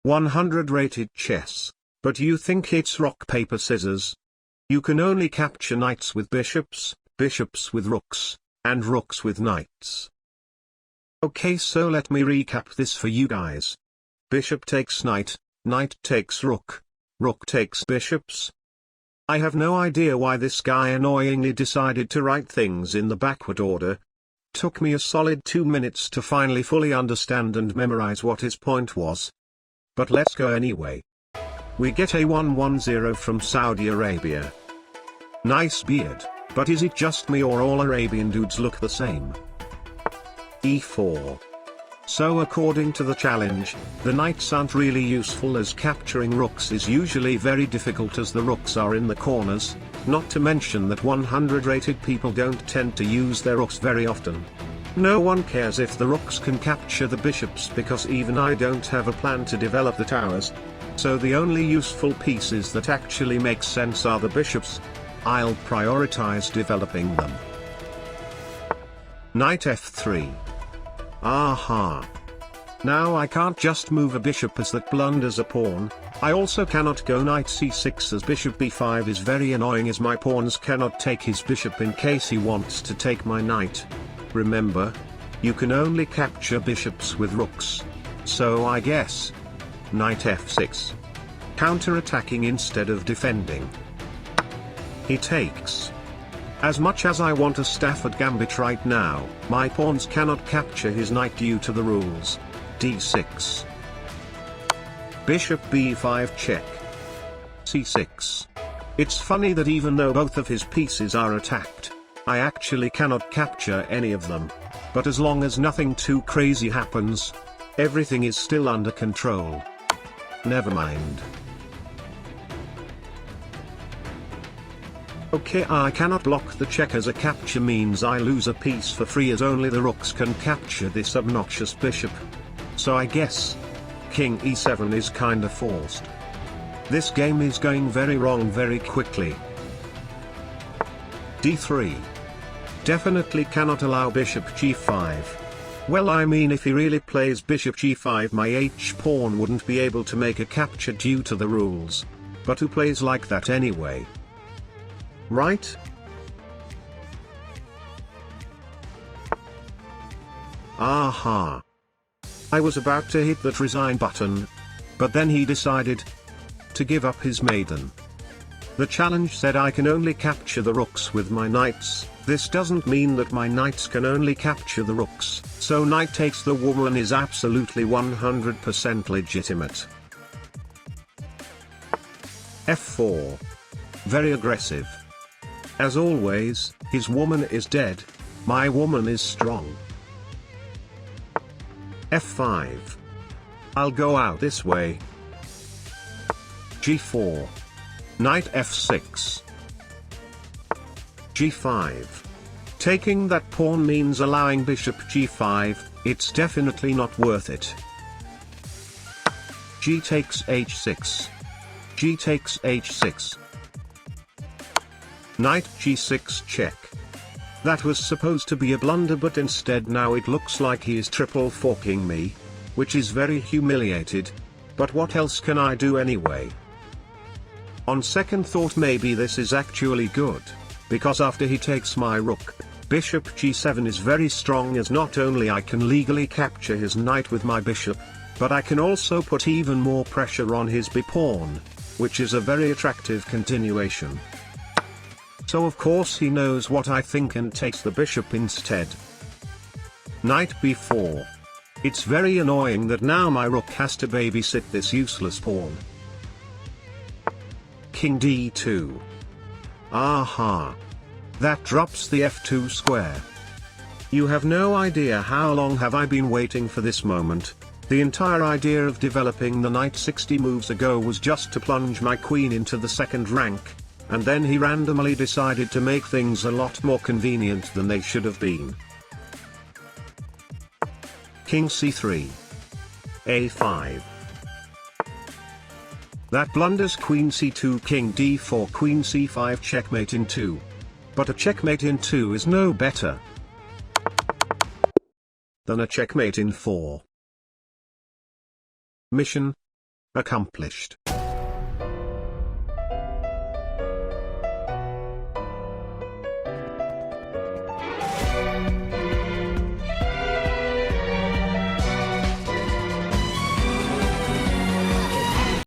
100 rated chess. But you think it's rock paper scissors? You can only capture knights with bishops, bishops with rooks, and rooks with knights. Okay, so let me recap this for you guys. Bishop takes knight, knight takes rook, rook takes bishops. I have no idea why this guy annoyingly decided to write things in the backward order. Took me a solid 2 minutes to finally fully understand and memorize what his point was. But let's go anyway. We get a 110 from Saudi Arabia. Nice beard, but is it just me or all Arabian dudes look the same? e4. So according to the challenge, the knights aren't really useful as capturing rooks is usually very difficult as the rooks are in the corners, not to mention that 100 rated people don't tend to use their rooks very often. No one cares if the rooks can capture the bishops because even I don't have a plan to develop the towers. So the only useful pieces that actually make sense are the bishops. I'll prioritize developing them. Knight f3. Aha. Now I can't just move a bishop as that blunders a pawn. I also cannot go knight c6 as bishop b5 is very annoying as my pawns cannot take his bishop in case he wants to take my knight. Remember, you can only capture bishops with rooks. So I guess knight f6. Counter-attacking instead of defending. He takes. As much as I want a Stafford gambit right now, my pawns cannot capture his knight due to the rules. d6. Bishop b5 check. c6. It's funny that even though both of his pieces are attacked, I actually cannot capture any of them. But as long as nothing too crazy happens, everything is still under control. Never mind. Okay, I cannot block the check as a capture means I lose a piece for free as only the rooks can capture this obnoxious bishop. So I guess king e7 is kinda forced. This game is going very wrong very quickly. d3. Definitely cannot allow bishop g5. Well, I mean, if he really plays bishop g5 my h-pawn wouldn't be able to make a capture due to the rules. But who plays like that anyway? Right? Aha. I was about to hit that resign button, but then he decided to give up his maiden. The challenge said I can only capture the rooks with my knights. This doesn't mean that my knights can only capture the rooks, so knight takes the woman is absolutely 100% legitimate. f4. Very aggressive. As always, his woman is dead, my woman is strong. f5. I'll go out this way. g4. Knight f6. g5. Taking that pawn means allowing bishop g5, it's definitely not worth it. G takes h6. G takes h6. Knight g6 check. That was supposed to be a blunder, but instead now it looks like he is triple forking me, which is very humiliated. But what else can I do anyway? On second thought, maybe this is actually good, because after he takes my rook, bishop g7 is very strong, as not only I can legally capture his knight with my bishop, but I can also put even more pressure on his b-pawn, which is a very attractive continuation. So of course he knows what I think and takes the bishop instead. Knight b4. It's very annoying that now my rook has to babysit this useless pawn. King d2. Aha. That drops the f2 square. You have no idea how long have I been waiting for this moment. The entire idea of developing the knight 60 moves ago was just to plunge my queen into the second rank, and then he randomly decided to make things a lot more convenient than they should have been. King c3. a5. That blunders queen c2, king d4, queen c5, checkmate in 2. But a checkmate in 2 is no better than a checkmate in 4. Mission Accomplished.